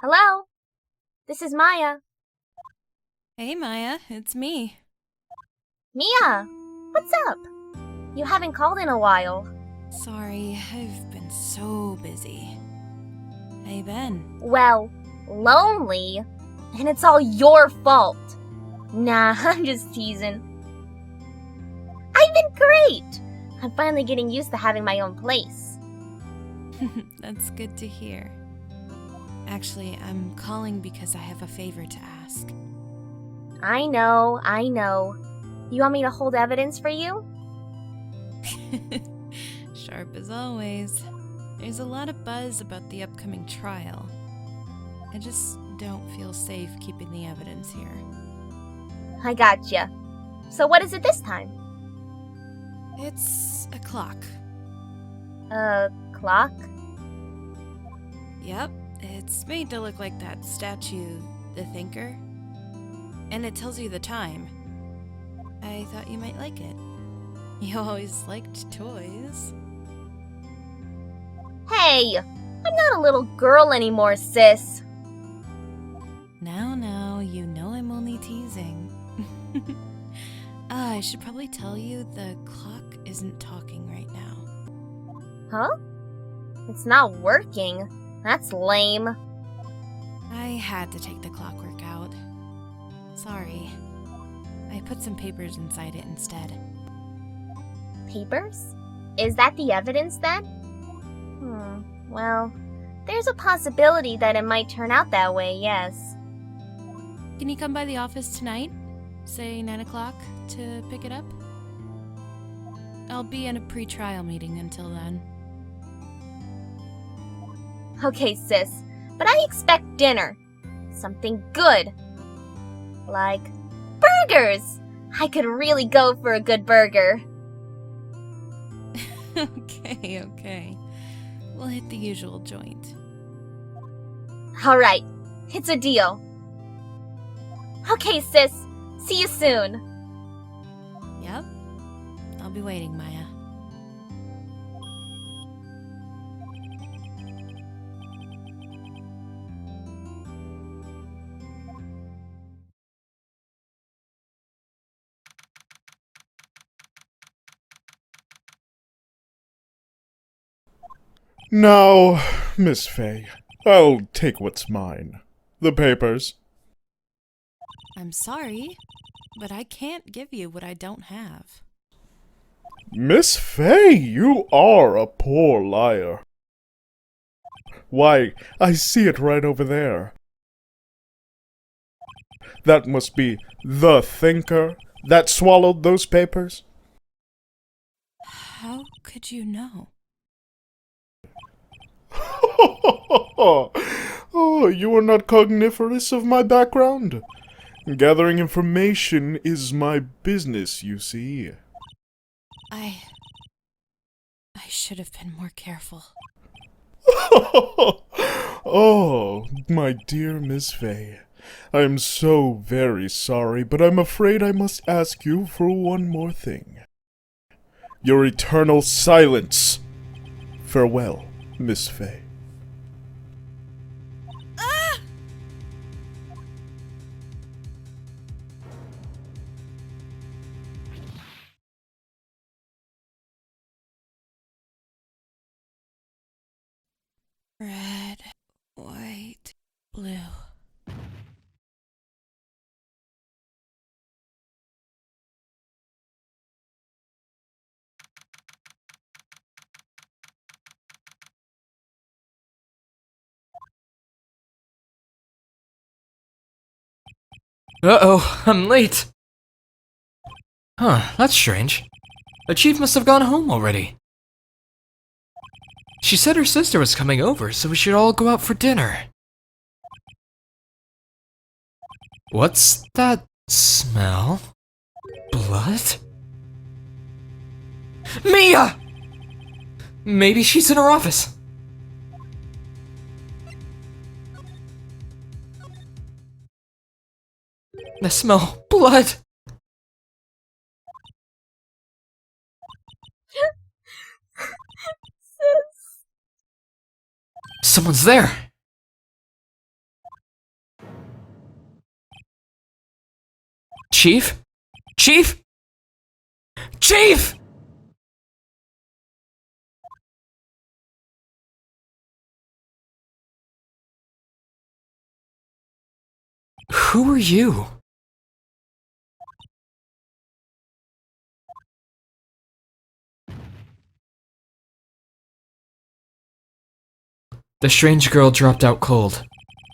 Hello? This is Maya. Hey Maya, it's me. Mia! What's up? You haven't called in a while. Sorry, I've been so busy. How you been? Well, lonely. And it's all your fault. Nah, I'm just teasing. I've been great! I'm finally getting used to having my own place. That's good to hear. Actually, I'm calling because I have a favor to ask. I know. You want me to hold evidence for you? Sharp as always. There's a lot of buzz about the upcoming trial. I just don't feel safe keeping the evidence here. I gotcha. So what is it this time? It's a clock. A clock? Yep, it's made to look like that statue, the Thinker. And it tells you the time. I thought you might like it. You always liked toys. Hey! I'm not a little girl anymore, sis. Now, you know I'm only teasing. I should probably tell you the clock isn't talking right now. Huh? It's not working. That's lame. I had to take the clockwork out. Sorry. I put some papers inside it instead. Papers? Is that the evidence then? Well, there's a possibility that it might turn out that way, yes. Can you come by the office tonight? Say 9 o'clock to pick it up? I'll be in a pre-trial meeting until then. Okay, sis, but I expect dinner. Something good. Like burgers! I could really go for a good burger. Okay. We'll hit the usual joint. Alright, it's a deal. Okay, sis, see you soon. Yep. I'll be waiting, Maya. Now, Miss Fay, I'll take what's mine. The papers. I'm sorry, but I can't give you what I don't have. Miss Fay, you are a poor liar. Why, I see it right over there. That must be the Thinker that swallowed those papers? How could you know? Oh, you are not cogniferous of my background. Gathering information is my business, you see. I should have been more careful. Oh, my dear Miss Fay, I am so very sorry, but I'm afraid I must ask you for one more thing. Your eternal silence. Farewell, Miss Fay. Red, white, blue. Uh-oh, I'm late. Huh, that's strange. The chief must have gone home already. She said her sister was coming over, so we should all go out for dinner. What's that smell? Blood? Mia! Maybe she's in her office. I smell blood. Sis. Someone's there. Chief? Chief? Chief! Who are you? The strange girl dropped out cold.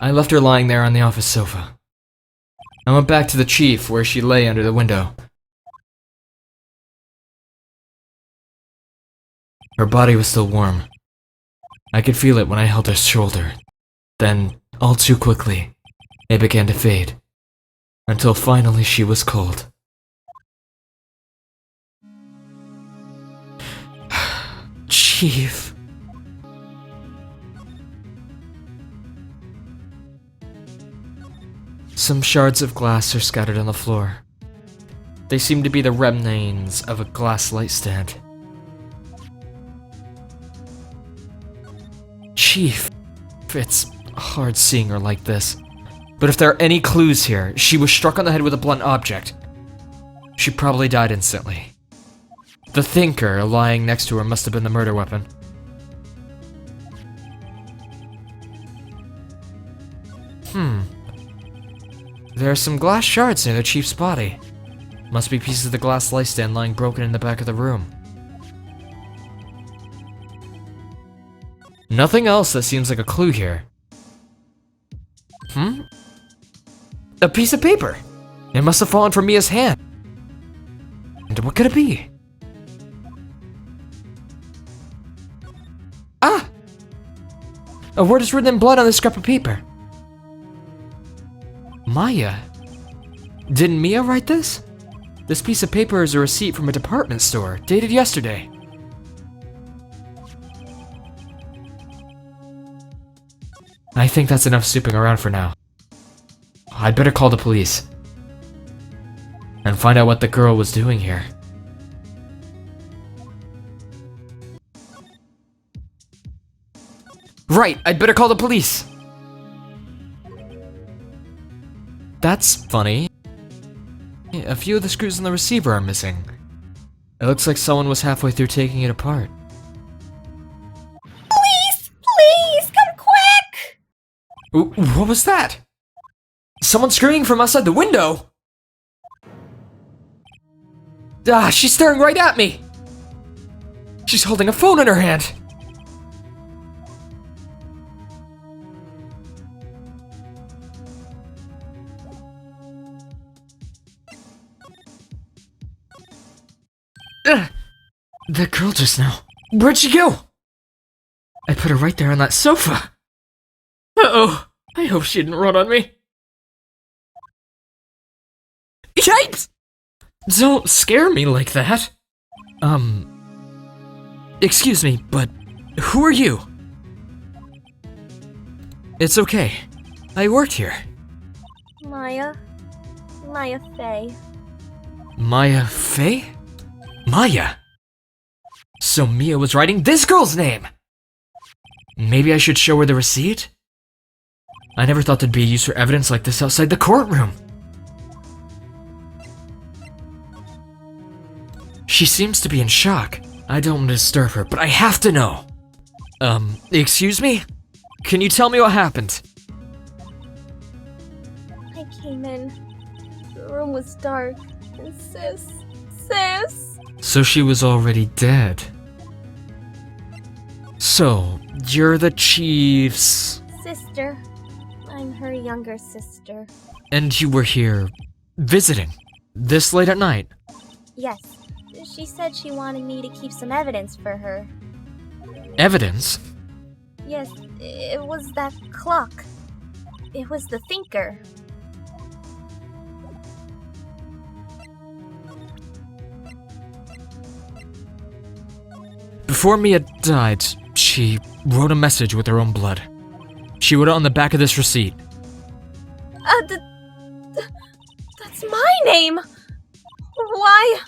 I left her lying there on the office sofa. I went back to the chief where she lay under the window. Her body was still warm. I could feel it when I held her shoulder. Then, all too quickly, it began to fade. Until finally she was cold. Chief. Some shards of glass are scattered on the floor. They seem to be the remains of a glass light stand. Chief, it's hard seeing her like this. But if there are any clues here, she was struck on the head with a blunt object. She probably died instantly. The thinker lying next to her must have been the murder weapon. There are some glass shards near the chief's body. Must be pieces of the glass light stand lying broken in the back of the room. Nothing else that seems like a clue here. A piece of paper! It must have fallen from Mia's hand. And what could it be? Ah! A word is written in blood on this scrap of paper. Maya. Didn't Mia write this? This piece of paper is a receipt from a department store, dated yesterday. I think that's enough snooping around for now. I'd better call the police. And find out what the girl was doing here. Right, I'd better call the police! That's funny. A few of the screws on the receiver are missing. It looks like someone was halfway through taking it apart. Please! Please! Come quick! What was that? Someone screaming from outside the window? Ah, she's staring right at me! She's holding a phone in her hand! That girl just now. Where'd she go? I put her right there on that sofa. Uh-oh. I hope she didn't run on me. Yikes! Don't scare me like that. Excuse me, but who are you? It's okay. I worked here. Maya Fey. Maya Fey? Maya? So Mia was writing this girl's name! Maybe I should show her the receipt? I never thought there'd be a use for evidence like this outside the courtroom. She seems to be in shock. I don't want to disturb her, but I have to know. Excuse me? Can you tell me what happened? I came in. The room was dark. And Sis. So she was already dead. So, you're the chief's... Sister. I'm her younger sister. And you were here... visiting? This late at night? Yes. She said she wanted me to keep some evidence for her. Evidence? Yes, it was that clock. It was the thinker. Before Mia died, she wrote a message with her own blood. She wrote it on the back of this receipt. That's my name! Why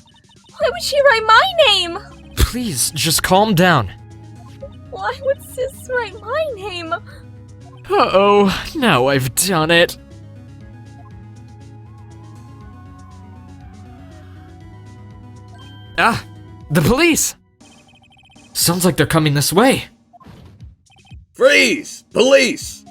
would she write my name? Please, just calm down. Why would Sis write my name? Uh-oh, now I've done it. Ah! The police! Sounds like they're coming this way. Freeze! Police!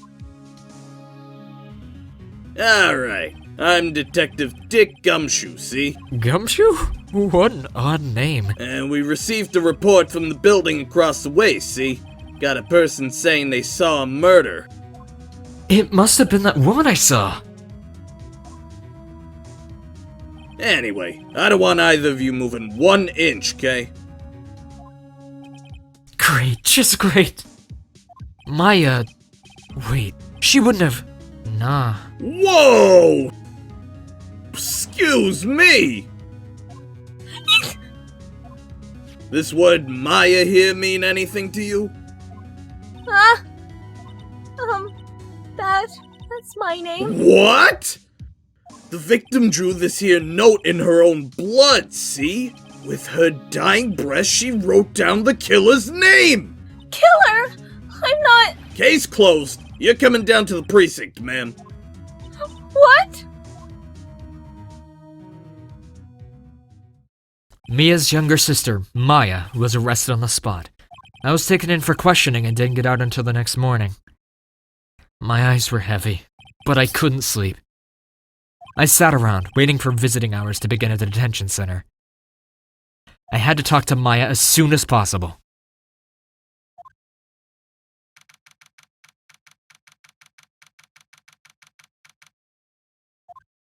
Alright, I'm Detective Dick Gumshoe, see? Gumshoe? What an odd name. And we received a report from the building across the way, see? Got a person saying they saw a murder. It must have been that woman I saw. Anyway, I don't want either of you moving 1 inch, okay? Great, just great. Maya... Wait, she wouldn't have... Nah. Whoa! Excuse me! This word Maya here mean anything to you? That's my name. What? The victim drew this here note in her own blood, see? With her dying breath, she wrote down the killer's name! Killer! I'm not... Case closed. You're coming down to the precinct, ma'am. What? Mia's younger sister, Maya, was arrested on the spot. I was taken in for questioning and didn't get out until the next morning. My eyes were heavy, but I couldn't sleep. I sat around, waiting for visiting hours to begin at the detention center. I had to talk to Maya as soon as possible.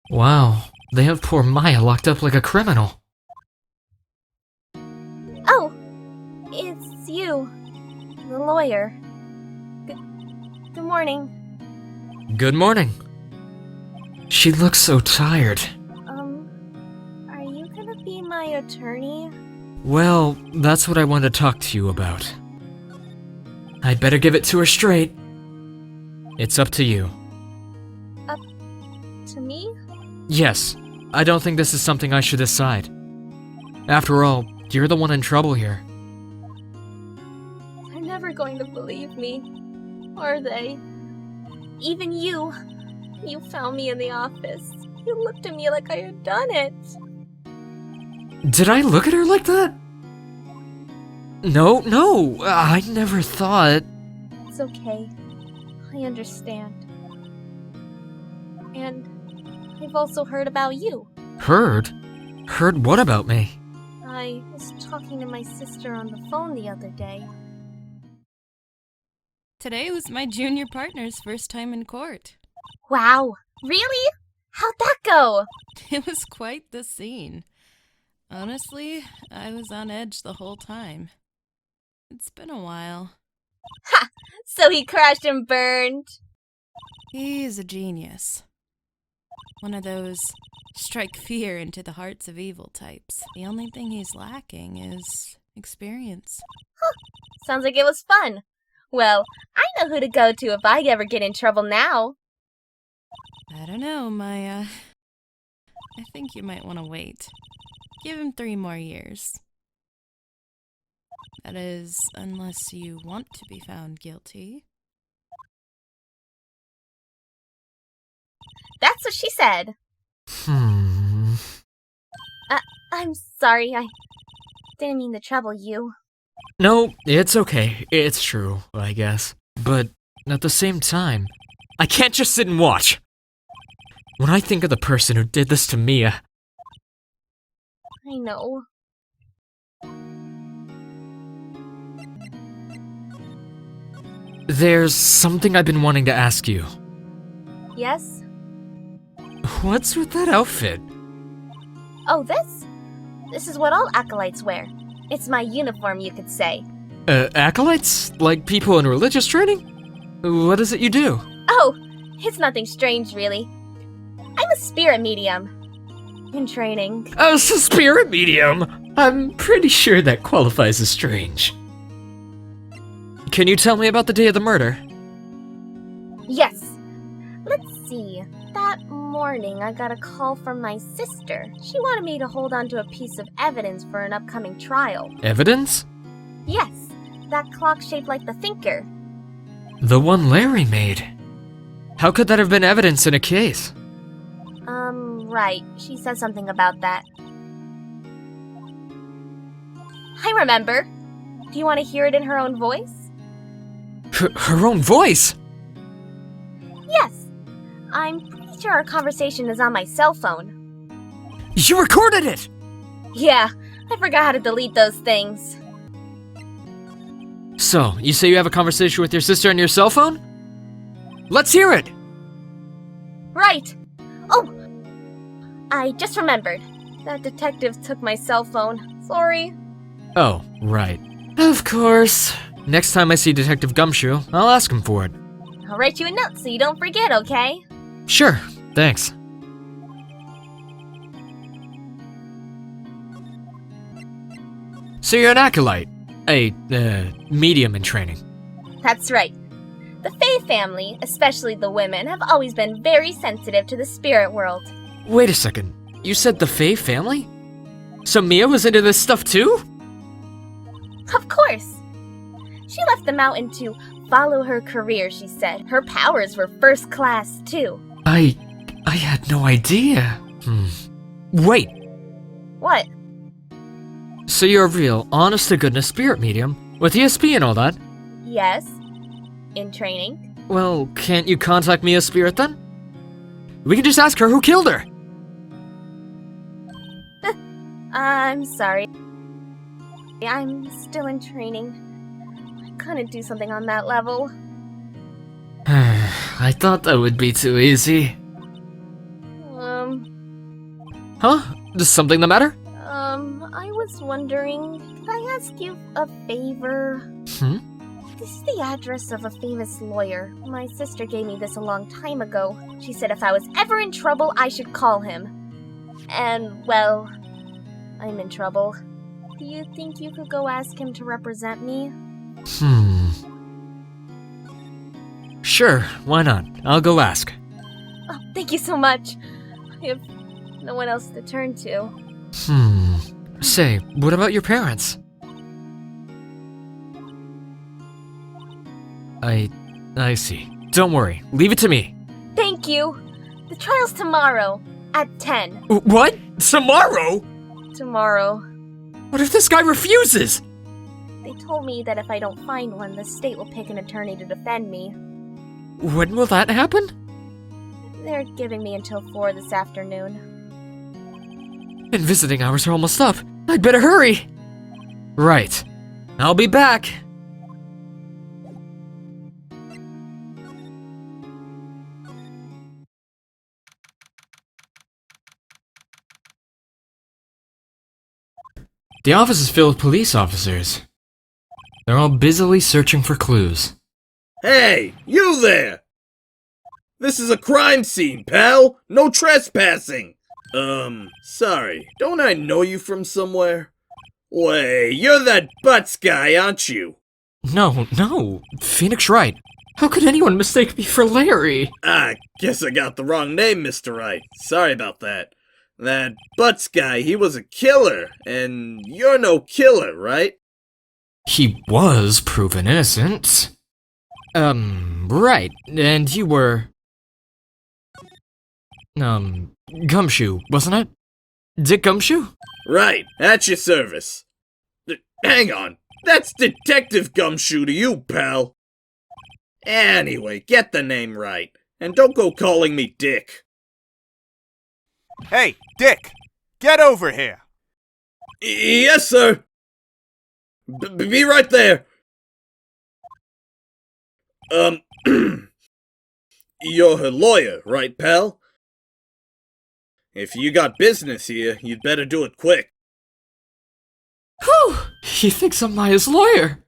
Wow, they have poor Maya locked up like a criminal. Oh, it's you, the lawyer. Good morning. Good morning. She looks so tired. Are you gonna be my attorney? Well, that's what I wanted to talk to you about. I'd better give it to her straight. It's up to you. Up to me? Yes, I don't think this is something I should decide. After all, you're the one in trouble here. They're never going to believe me, are they? Even you found me in the office. You looked at me like I had done it. Did I look at her like that? No, I never thought... It's okay. I understand. And I've also heard about you. Heard? Heard what about me? I was talking to my sister on the phone the other day. Today was my junior partner's first time in court. Wow, really? How'd that go? It was quite the scene. Honestly, I was on edge the whole time. It's been a while. Ha! So he crashed and burned. He's a genius. One of those strike fear into the hearts of evil types. The only thing he's lacking is experience. Sounds like it was fun. Well, I know who to go to if I ever get in trouble now. I don't know, Maya. I think you might want to wait. Give him 3 more years. That is, unless you want to be found guilty. That's what she said. I'm sorry, I didn't mean to trouble you. No, it's okay. It's true, I guess. But at the same time, I can't just sit and watch. When I think of the person who did this to Mia... I know. There's something I've been wanting to ask you. Yes? What's with that outfit? Oh, this? This is what all acolytes wear. It's my uniform, you could say. Acolytes? Like people in religious training? What is it you do? Oh, it's nothing strange, really. I'm a spirit medium. In training. A spirit medium? I'm pretty sure that qualifies as strange. Can you tell me about the day of the murder? Yes. Let's see. That morning, I got a call from my sister. She wanted me to hold on to a piece of evidence for an upcoming trial. Evidence? Yes, that clock shaped like the thinker. The one Larry made. How could that have been evidence in a case? Right. She said something about that. I remember. Do you want to hear it in her own voice? Her own voice? Yes. I'm pretty sure our conversation is on my cell phone. You recorded it! Yeah, I forgot how to delete those things. So, you say you have a conversation with your sister on your cell phone? Let's hear it! Right. Oh, I just remembered. That detective took my cell phone. Sorry. Oh, right. Of course. Next time I see Detective Gumshoe, I'll ask him for it. I'll write you a note so you don't forget, okay? Sure, thanks. So you're an acolyte. A, medium in training. That's right. The Fae family, especially the women, have always been very sensitive to the spirit world. Wait a second. You said the Fae family? So Mia was into this stuff too? Of course. She left the mountain to follow her career, she said. Her powers were first class, too. I had no idea. Wait. What? So you're a real, honest-to-goodness spirit medium, with ESP and all that? Yes. In training. Well, can't you contact Mia's spirit then? We can just ask her who killed her. I'm sorry. I'm still in training. I couldn't do something on that level. I thought that would be too easy. Huh? Is something the matter? I was wondering, could I ask you a favor? This is the address of a famous lawyer. My sister gave me this a long time ago. She said if I was ever in trouble, I should call him. And, well, I'm in trouble. Do you think you could go ask him to represent me? Sure, why not? I'll go ask. Oh, thank you so much. I have no one else to turn to. Say, what about your parents? I see. Don't worry, leave it to me. Thank you. The trial's tomorrow, at 10. What? Tomorrow? Tomorrow. What if this guy refuses? They told me that if I don't find one, the state will pick an attorney to defend me. When will that happen? They're giving me until 4 this afternoon. And visiting hours are almost up. I'd better hurry. Right. I'll be back. The office is filled with police officers. They're all busily searching for clues. Hey, you there! This is a crime scene, pal! No trespassing! Sorry, don't I know you from somewhere? Wait, you're that Butts guy, aren't you? No, Phoenix Wright. How could anyone mistake me for Larry? I guess I got the wrong name, Mr. Wright. Sorry about that. That Butts guy, he was a killer, and you're no killer, right? He was proven innocent. Right, and you were... Gumshoe, wasn't it? Dick Gumshoe? Right, at your service. Hang on, that's Detective Gumshoe to you, pal. Anyway, get the name right, and don't go calling me Dick. Hey, Dick! Get over here! Yes, sir! Be right there! You're her lawyer, right, pal? If you got business here, you'd better do it quick. Whew! He thinks I'm Maya's lawyer.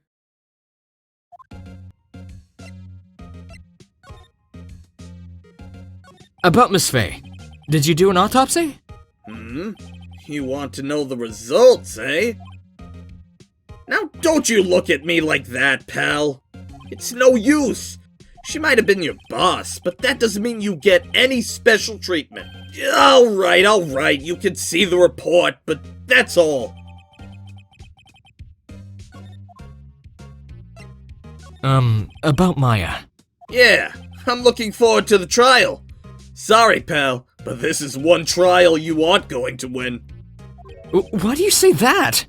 About Miss Faye. Did you do an autopsy? You want to know the results, eh? Now don't you look at me like that, pal. It's no use. She might have been your boss, but that doesn't mean you get any special treatment. Alright, you can see the report, but that's all. About Maya. Yeah, I'm looking forward to the trial. Sorry, pal, but this is one trial you aren't going to win. Why do you say that?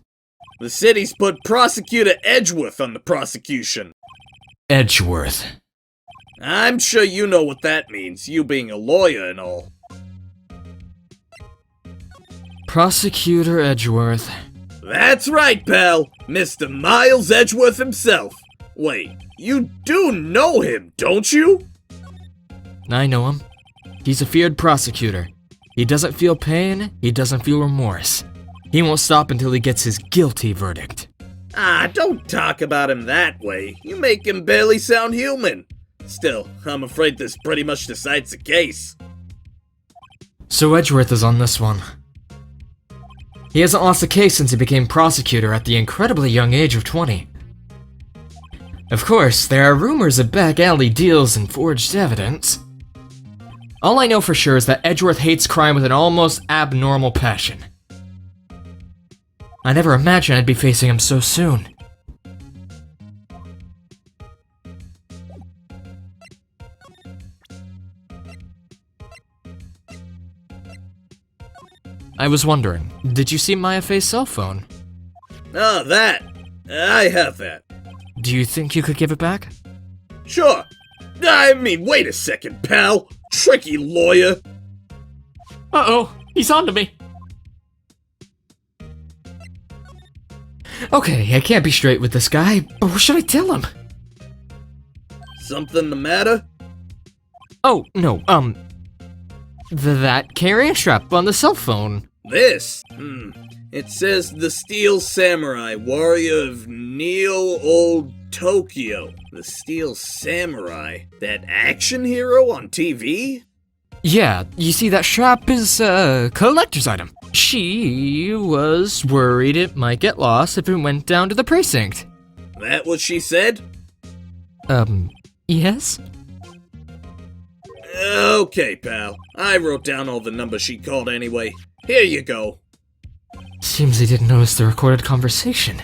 The city's put Prosecutor Edgeworth on the prosecution. Edgeworth. I'm sure you know what that means, you being a lawyer and all. Prosecutor Edgeworth. That's right, pal. Mr. Miles Edgeworth himself. Wait, you do know him, don't you? I know him. He's a feared prosecutor. He doesn't feel pain, he doesn't feel remorse. He won't stop until he gets his guilty verdict. Ah, don't talk about him that way. You make him barely sound human. Still, I'm afraid this pretty much decides the case. So Edgeworth is on this one. He hasn't lost a case since he became prosecutor at the incredibly young age of 20. Of course, there are rumors of back-alley deals and forged evidence. All I know for sure is that Edgeworth hates crime with an almost abnormal passion. I never imagined I'd be facing him so soon. I was wondering, did you see Maya Fey's cell phone? Ah, that. I have that. Do you think you could give it back? Sure. I mean, wait a second, pal. Tricky lawyer. Uh-oh, he's on to me. Okay, I can't be straight with this guy, but what should I tell him? Something the matter? Oh, no, that carrying strap on the cell phone. This? It says the Steel Samurai, warrior of Neo Old Tokyo. The Steel Samurai? That action hero on TV? Yeah, you see, that strap is a collector's item. She was worried it might get lost if it went down to the precinct. That what she said? Yes? Okay, pal. I wrote down all the numbers she called anyway. Here you go. Seems he didn't notice the recorded conversation.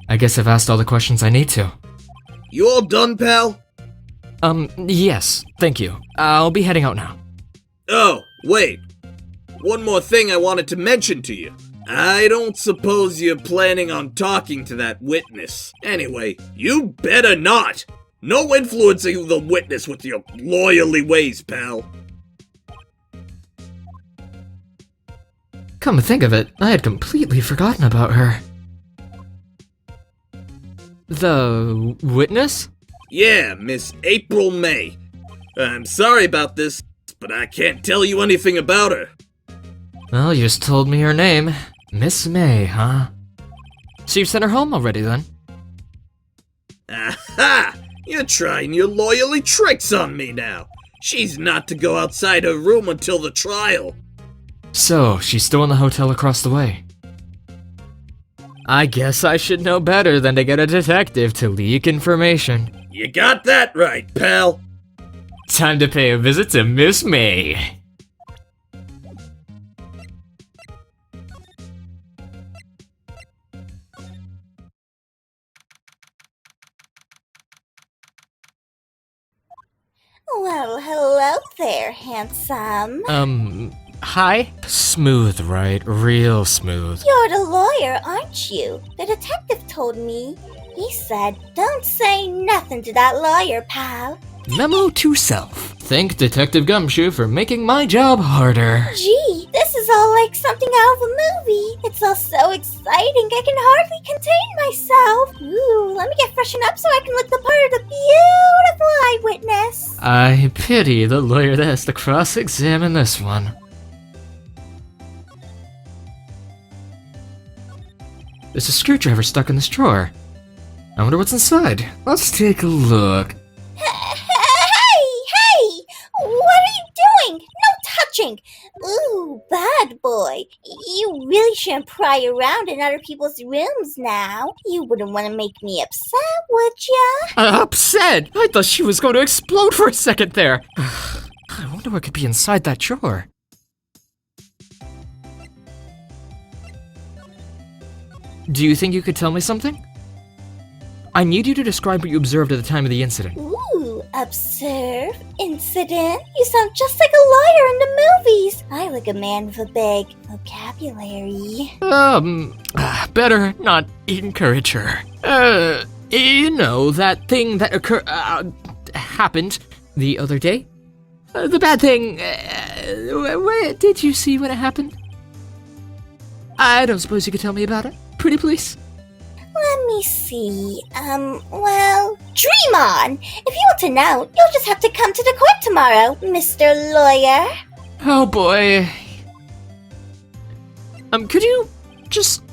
I guess I've asked all the questions I need to. You all done, pal? Yes, thank you. I'll be heading out now. Oh, wait. One more thing I wanted to mention to you. I don't suppose you're planning on talking to that witness. Anyway, you better not! No influencing the witness with your lawyerly ways, pal. Come to think of it, I had completely forgotten about her. The witness? Yeah, Miss April May. I'm sorry about this, but I can't tell you anything about her. Well, you just told me her name. Miss May, huh? So you've sent her home already, then? Aha! You're trying your lawyerly tricks on me now. She's not to go outside her room until the trial. So, she's still in the hotel across the way. I guess I should know better than to get a detective to leak information. You got that right, pal. Time to pay a visit to Miss May. Well, hello there, handsome. Hi? Smooth, right? Real smooth. You're the lawyer, aren't you? The detective told me. He said, don't say nothing to that lawyer, pal. Memo to self. Thank Detective Gumshoe for making my job harder. Gee, this is all like something out of a movie. It's all so exciting, I can hardly contain myself. Ooh, let me get freshened up so I can look the part of the beautiful eyewitness. I pity the lawyer that has to cross-examine this one. There's a screwdriver stuck in this drawer. I wonder what's inside. Let's take a look. Hey! What are you doing? No touching! Ooh, bad boy. You really shouldn't pry around in other people's rooms now. You wouldn't want to make me upset, would ya? Upset? I thought she was going to explode for a second there. I wonder what could be inside that drawer. Do you think you could tell me something? I need you to describe what you observed at the time of the incident. Ooh, Observe, incident. You sound just like a lawyer in the movies. I like a man with a big vocabulary. Better not encourage her. You know, that thing that happened the other day? The bad thing, did you see when it happened? I don't suppose you could tell me about it? Pretty please? Let me see. Well, dream on! If you want to know, you'll just have to come to the court tomorrow, Mr. Lawyer. Oh boy. Could you just...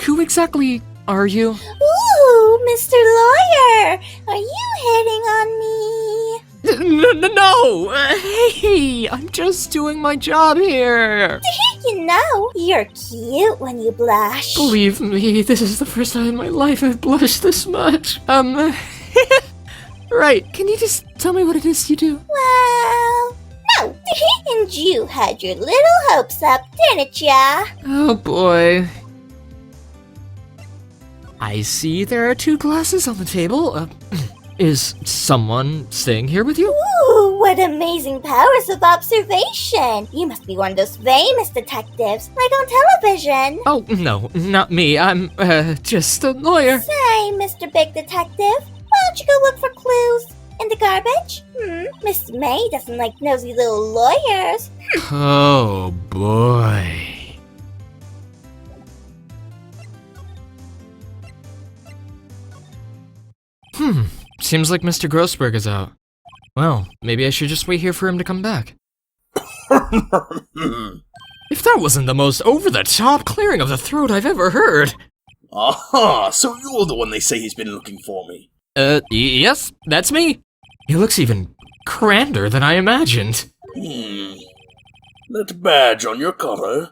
Who exactly are you? Ooh, Mr. Lawyer! Are you hitting on me? No! Hey, I'm just doing my job here. You know, you're cute when you blush. Believe me, this is the first time in my life I've blushed this much. Right, can you just tell me what it is you do? Well, no. And you had your little hopes up, didn't ya? Oh boy. I see there are 2 glasses on the table. Is someone staying here with you? Ooh, what amazing powers of observation! You must be one of those famous detectives, like on television. Oh, no, not me. I'm, just a lawyer. Say, Mr. Big Detective, why don't you go look for clues in the garbage? Miss May doesn't like nosy little lawyers. Oh, boy. Seems like Mr. Grossberg is out. Well, maybe I should just wait here for him to come back. If that wasn't the most over-the-top clearing of the throat I've ever heard. Aha, so you're the one they say he's been looking for me. Yes, that's me. He looks even grander than I imagined. That badge on your collar.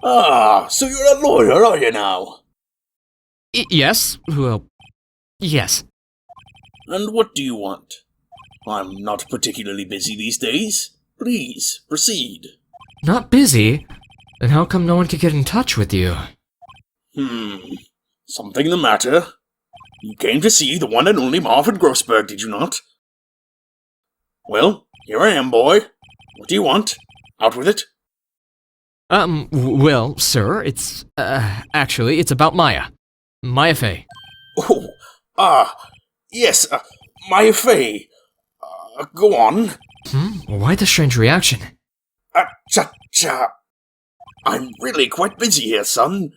Ah, so you're a lawyer, are you now? Yes, well, yes. And what do you want? I'm not particularly busy these days. Please, proceed. Not busy? Then how come no one could get in touch with you? Something the matter? You came to see the one and only Marvin Grossberg, did you not? Well, here I am, boy. What do you want? Out with it. Well, sir, it's, actually, it's about Maya. Maya Fey. Oh, yes, Maya Fey. Go on. Why the strange reaction? Cha. I'm really quite busy here, son.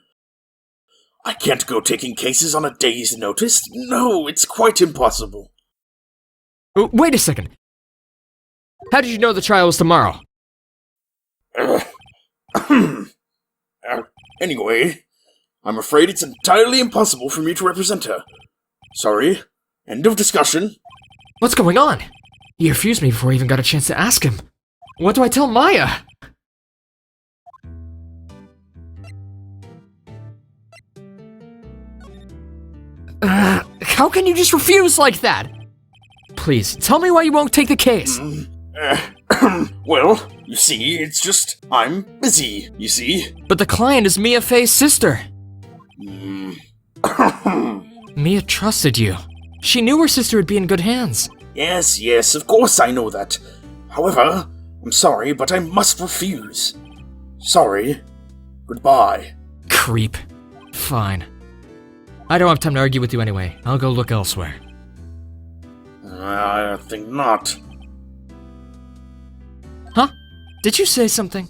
I can't go taking cases on a day's notice. No, it's quite impossible. Wait a second. How did you know the trial was tomorrow? Anyway, I'm afraid it's entirely impossible for me to represent her. Sorry. End of discussion. What's going on? He refused me before I even got a chance to ask him. What do I tell Maya? How can you just refuse like that? Please, tell me why you won't take the case. Well, you see, it's just, I'm busy, you see. But the client is Mia Fey's sister. Mia trusted you. She knew her sister would be in good hands. Yes, of course I know that. However, I'm sorry, but I must refuse. Sorry. Goodbye. Creep. Fine. I don't have time to argue with you anyway. I'll go look elsewhere. I think not. Huh? Did you say something?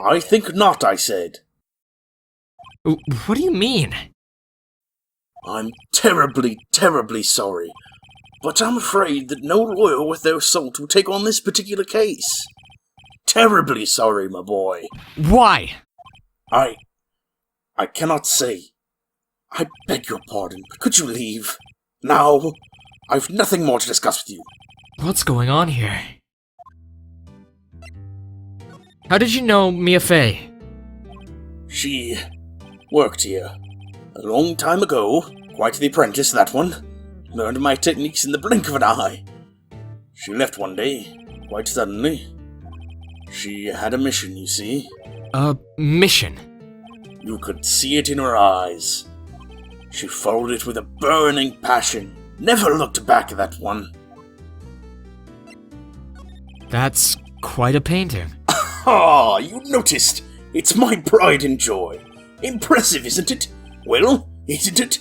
I think not, I said. What do you mean? I'm terribly, terribly sorry. But I'm afraid that no lawyer with their salt will take on this particular case. Terribly sorry, my boy. Why? I cannot say. I beg your pardon, but could you leave? Now, I've nothing more to discuss with you. What's going on here? How did you know Mia Fey? She worked here. A long time ago. Quite the apprentice, that one. Learned my techniques in the blink of an eye. She left one day, quite suddenly. She had a mission, you see. A mission? You could see it in her eyes. She followed it with a burning passion. Never looked back, that one. That's quite a painting. Ah, you noticed. It's my pride and joy. Impressive, isn't it? Well, isn't it?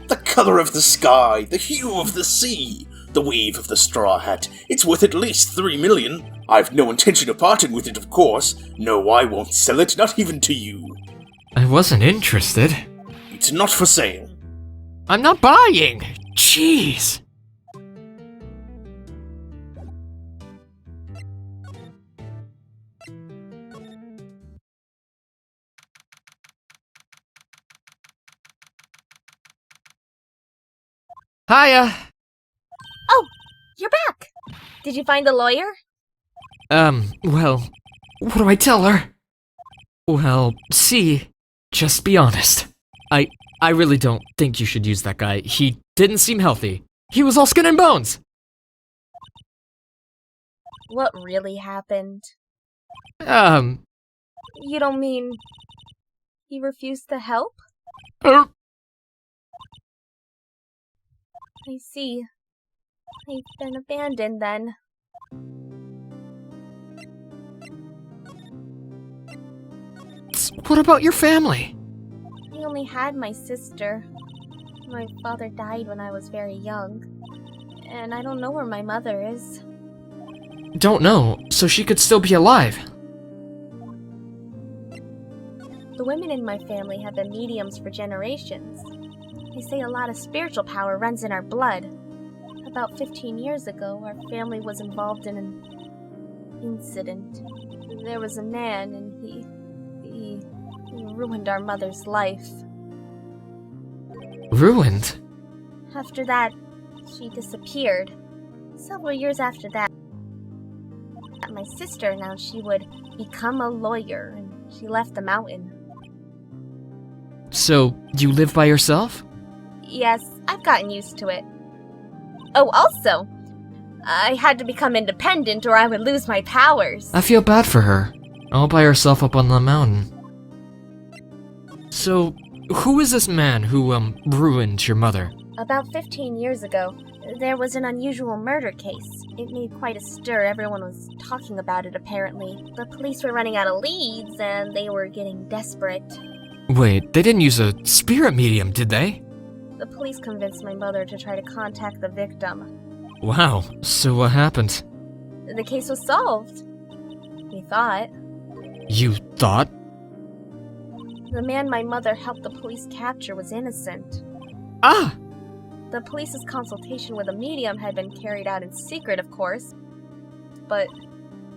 The colour of the sky, the hue of the sea, the weave of the straw hat. It's worth at least 3 million. I've no intention of parting with it, of course. No, I won't sell it, not even to you. I wasn't interested. It's not for sale. I'm not buying! Jeez! Hiya! Oh, you're back! Did you find the lawyer? Well, what do I tell her? Well, see, just be honest. I really don't think you should use that guy. He didn't seem healthy. He was all skin and bones! What really happened? You don't mean he refused to help? I see. I've been abandoned then. What about your family? I only had my sister. My father died when I was very young. And I don't know where my mother is. Don't know, so she could still be alive. The women in my family have been mediums for generations. They say a lot of spiritual power runs in our blood. About 15 years ago, our family was involved in an incident. There was a man, and he ruined our mother's life. Ruined? After that, she disappeared. Several years after that, my sister announced she would become a lawyer, and she left the mountain. So, you live by yourself? Yes, I've gotten used to it. Oh, also, I had to become independent or I would lose my powers. I feel bad for her, all by herself up on the mountain. So, who is this man who, ruined your mother? About 15 years ago, there was an unusual murder case. It made quite a stir. Everyone was talking about it, apparently. The police were running out of leads, and they were getting desperate. Wait, they didn't use a spirit medium, did they? The police convinced my mother to try to contact the victim. Wow, so what happened? The case was solved. We thought. You thought? The man my mother helped the police capture was innocent. Ah! The police's consultation with a medium had been carried out in secret, of course. But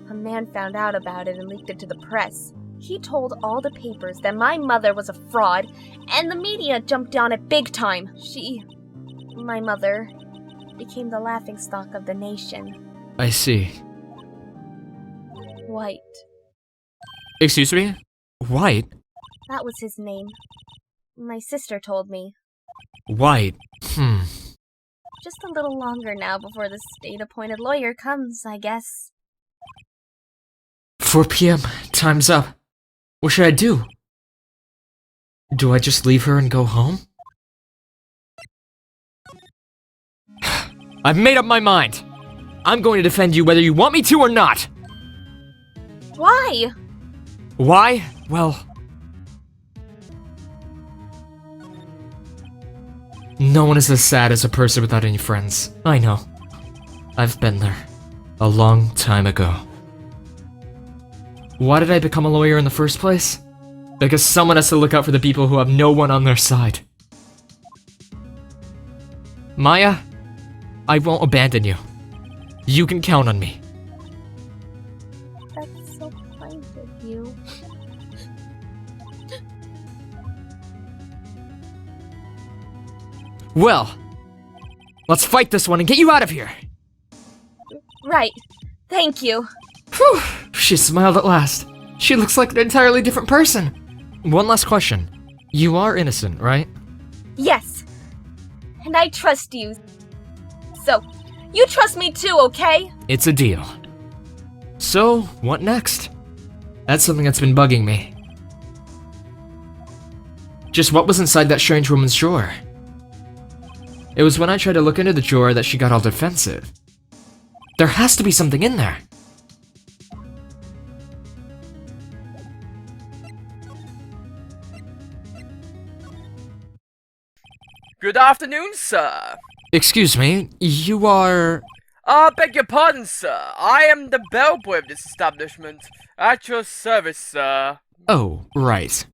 a man found out about it and leaked it to the press. He told all the papers that my mother was a fraud, and the media jumped on it big time. My mother, became the laughingstock of the nation. I see. Wright. Excuse me? White? That was his name. My sister told me. White. Just a little longer now before the state-appointed lawyer comes, I guess. 4 p.m. Time's up. What should I do? Do I just leave her and go home? I've made up my mind. I'm going to defend you whether you want me to or not. Why? Why? Well... no one is as sad as a person without any friends. I know. I've been there. A long time ago. Why did I become a lawyer in the first place? Because someone has to look out for the people who have no one on their side. Maya, I won't abandon you. You can count on me. That's so kind of you. Well, let's fight this one and get you out of here. Right. Thank you. Whew, she smiled at last. She looks like an entirely different person. One last question. You are innocent, right? Yes. And I trust you. So, you trust me too, okay? It's a deal. So, what next? That's something that's been bugging me. Just what was inside that strange woman's drawer? It was when I tried to look into the drawer that she got all defensive. There has to be something in there. Good afternoon, sir. Excuse me, you are... Beg your pardon, sir. I am the bellboy of this establishment. At your service, sir. Oh, right.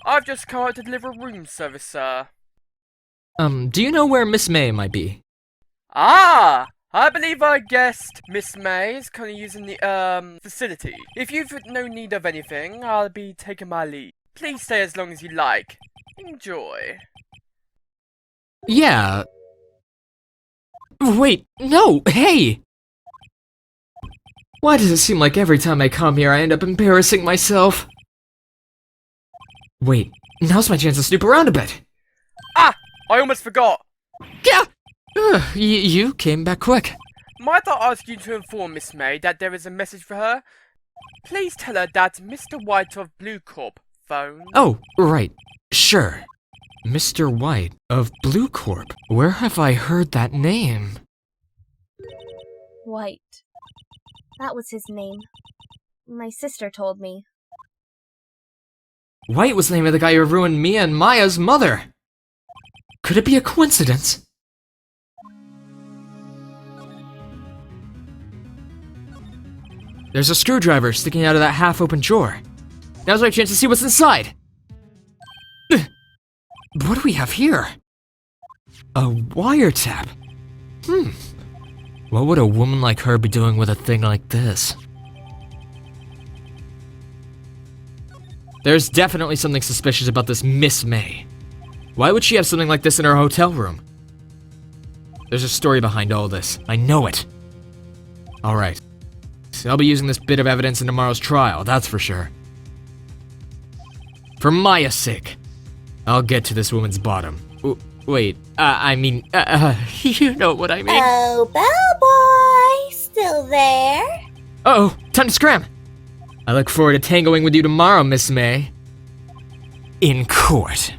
I've just come out to deliver room service, sir. Do you know where Miss May might be? Ah! I believe our guest, Miss May, is currently using the, facility. If you've no need of anything, I'll be taking my leave. Please stay as long as you like. Enjoy. Yeah. Wait, no, hey! Why does it seem like every time I come here I end up embarrassing myself? Wait, now's my chance to snoop around a bit. Ah! I almost forgot. Yeah! You came back quick. Might I ask you to inform Miss May that there is a message for her? Please tell her that Mr. White of Blue Corp phoned. Oh, right. Sure. Mr. White of Blue Corp. Where have I heard that name? White. That was his name. My sister told me. White was the name of the guy who ruined Mia and Maya's mother. Could it be a coincidence? There's a screwdriver sticking out of that half-open drawer. Now's my chance to see what's inside. What do we have here? A wiretap. What would a woman like her be doing with a thing like this? There's definitely something suspicious about this Miss May. Why would she have something like this in her hotel room? There's a story behind all this. I know it. Alright. So I'll be using this bit of evidence in tomorrow's trial, that's for sure. For Maya's sake, I'll get to this woman's bottom. Wait, I mean, you know what I mean. Oh, Bellboy, still there? Uh-oh, time to scram. I look forward to tangoing with you tomorrow, Miss May. In court.